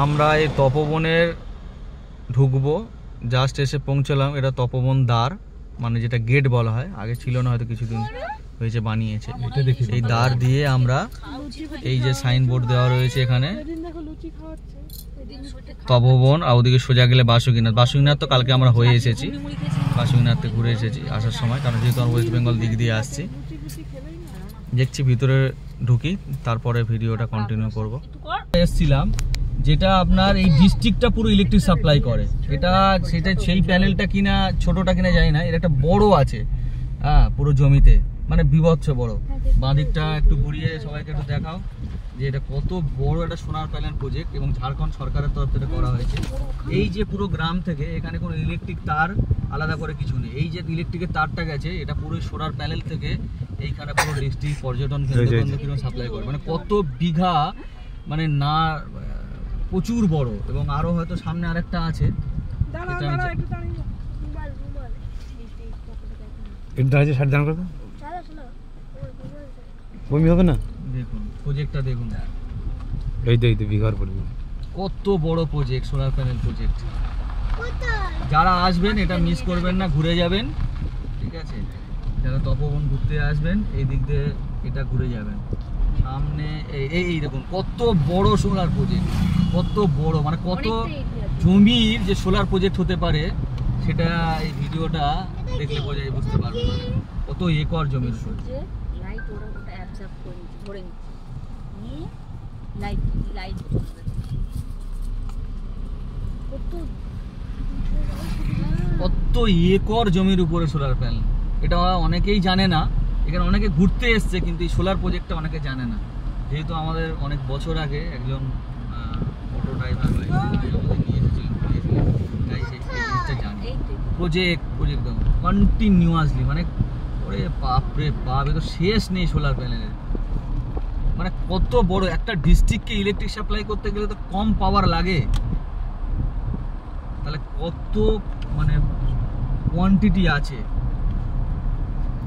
আমরা এই তপবনের ঢুকবো, জাস্ট এসে পৌঁছলাম। এটা তপবন দ্বার, মানে যেটা গেট বলা হয়, আগে ছিল না, হয়তো কিছুদিন হয়েছে বানিয়েছে। এই দ্বার দিয়ে আমরা, এই যে সাইনবোর্ড দেওয়া রয়েছে এখানে তপবন, আর ওদিকে সোজা গেলে বাসুকিনাথ। বাসুকিনাথ তো কালকে আমরা হয়ে এসেছি, বাসুকিনাথে ঘুরে এসেছি আসার সময়, কারণ যেহেতু আমরা ওয়েস্ট বেঙ্গল দিক দিয়ে আসছি। দেখছি ভিতরে ঢুকি, তারপরে ভিডিওটা কন্টিনিউ করব। এসছিলাম যেটা আপনার এই ডিস্ট্রিক্টটা পুরো ইলেকট্রিক সাপ্লাই করে, সেটা সেই প্যানেলটা কিনা ছোটটা কিনা জানি না, এর একটা বড় আছে, হ্যাঁ, পুরো জমিতে, মানে বিভৎস বড়। বাঁদিকটা একটু ঘুরিয়ে সবাইকে একটু দেখাও যে এটা কত বড় একটা সোলার প্যানেল প্রজেক্ট, এবং ঝাড়খণ্ড সরকারের তরফ থেকে করা হয়েছে। এই যে পুরো গ্রাম থেকে এখানে কোনো ইলেকট্রিক তার আলাদা করে কিছু নেই, এই যে ইলেকট্রিকের তারটা গেছে এটা পুরো সোলার প্যানেল থেকে এইখানে পুরো ডিস্ট্রিক্ট পর্যটন কেন্দ্র সাপ্লাই করে। মানে কত বিঘা, মানে না প্রচুর বড়, এবং আরো হয়তো সামনে আরেকটা আছে। হবে না, দেখুন প্রজেক্টটা দেখুন, এই তো বিঘার পর কত বড় প্রজেক্ট, সোলার প্যানেল প্রজেক্ট। যারা আসবেন এটা মিস করবেন না, ঘুরে যাবেন, ঠিক আছে? যারা তপবন ঘুরতে আসবেন এই দিক দিয়ে এটা ঘুরে যাবেন। সামনে এই দেখুন কত বড় সোলার প্রজেক্ট, কত বড়, মানে কত জমির যে সোলার প্রজেক্ট হতে পারে সেটা এই ভিডিওটা দেখলে বুঝতে পারবেন, মানে কত একর জমির উপর। কত একর জমির উপরে সোলার প্যানেল, এটা অনেকেই জানে না। এখানে অনেকে ঘুরতে এসছে, কিন্তু এই সোলার প্রজেক্টটা অনেকে জানে না। যেহেতু আমাদের অনেক বছর আগে একজন অটো ড্রাইভার নিয়ে এসেছিলেন, তাই সেই জিনিসটা জানি। প্রজেক্ট কন্টিনিউয়াসলি, মানে ওরে বাপরে বাপ, এ তো শেষ নেই সোলার প্যানেলের। মানে কত বড় একটা ডিস্ট্রিক্টকে ইলেকট্রিক সাপ্লাই করতে গেলে তো কম পাওয়ার লাগে, তাহলে কত মানে কোয়ান্টিটি আছে।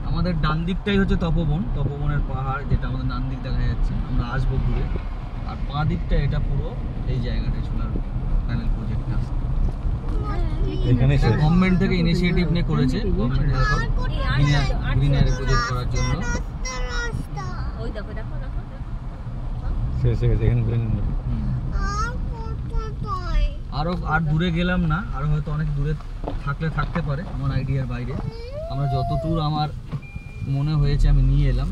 আমাদের ডান দিকটাই হচ্ছে তপবন, তপবনের পাহাড়, যেটা আমাদের ডান দিক দেখা যাচ্ছে, আমরা আসবো ঘুরে। আর বাঁ দিকটা এটা পুরো এই জায়গাটা সোলার প্যানেল প্রজেক্টটা। এখানে গভর্নমেন্ট থেকে ইনিশিয়েটিভ নিয়ে করেছে, গভর্নমেন্ট গ্রিনারি প্রজেক্ট করার জন্য। আর দূরে গেলাম না, আর হয়তো অনেক দূরে থাকতে পারে, আমার আইডিয়ার বাইরে। আমরা যতদূর আমার মনে হয়েছে আমি নিয়ে এলাম।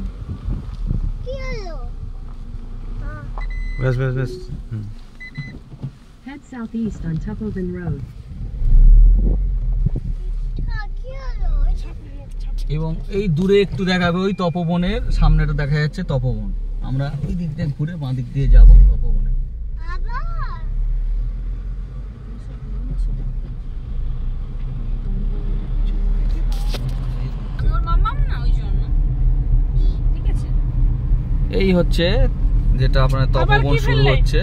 Head southeast on Tupperville Road. এবং এই দূরে একটু দেখাবে ওই তপবনের সামনেটা দেখা যাচ্ছে তপবন। আমরা ওই দিক দিয়ে ঘুরে বাঁ দিক দিয়ে যাবো তপবনে। এই হচ্ছে যেটা আপনার তপবন শুরু হচ্ছে,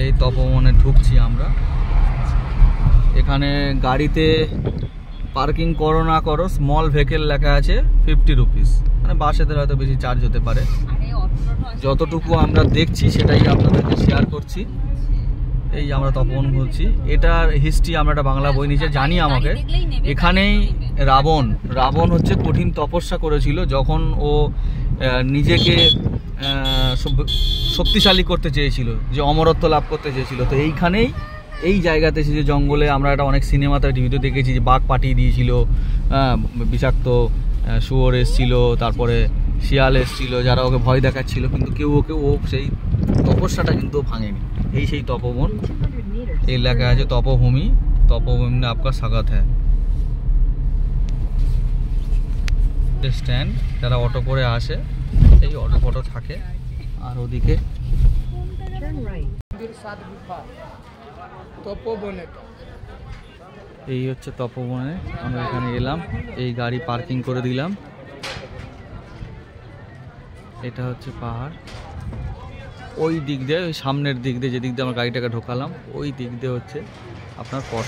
এই তপবনে ঢুকছি আমরা। এখানে গাড়িতে পার্কিং করো না করো, স্মল ভেহিকেল লেখা আছে 50 রুপিস, মানে বাসেদের হয়তো বেশি চার্জ হতে পারে। যতটুকু আমরা দেখছি সেটাই আপনাদেরকে শেয়ার করছি। এই আমরা তপবন বলছি, এটার হিস্ট্রি আমরা একটা বাংলা বই নিচে জানি। আমাকে এখানেই রাবণ হচ্ছে কঠিন তপস্যা করেছিল, যখন ও নিজেকে শক্তিশালী করতে চেয়েছিল, যে অমরত্ব লাভ করতে চেয়েছিল। তো এইখানেই এই জায়গাতে এসে, যে জঙ্গলে আমরা একটা অনেক সিনেমাতে টিভিতে দেখেছি, যে বাঘ পাঠিয়ে দিয়েছিল, বিষাক্ত শুয়োর এসেছিল, তারপরে শিয়াল এসেছিল, যারা ওকে ভয় দেখাচ্ছিল, কিন্তু ও সেই তপস্যাটা কিন্তু ভাঙেনি। এই সেই তপবন, এই লেখা আছে তপভূমি में आपका स्वागत है। স্ট্যান্ড, যারা অটো করে আসে এই অটো ফটো থাকে। আর ওদিকে এই হচ্ছে তপবনে, আমরা এখানে এলাম, এই গাড়ি পার্কিং করে দিলাম। এটা হচ্ছে পাহাড়, ওই দিক দিয়ে, ওই সামনের দিক দিয়ে, যে দিক দিয়ে আমরা গাড়িটাকে ঢোকালাম, ওই দিক দিয়ে হচ্ছে আপনার পথ।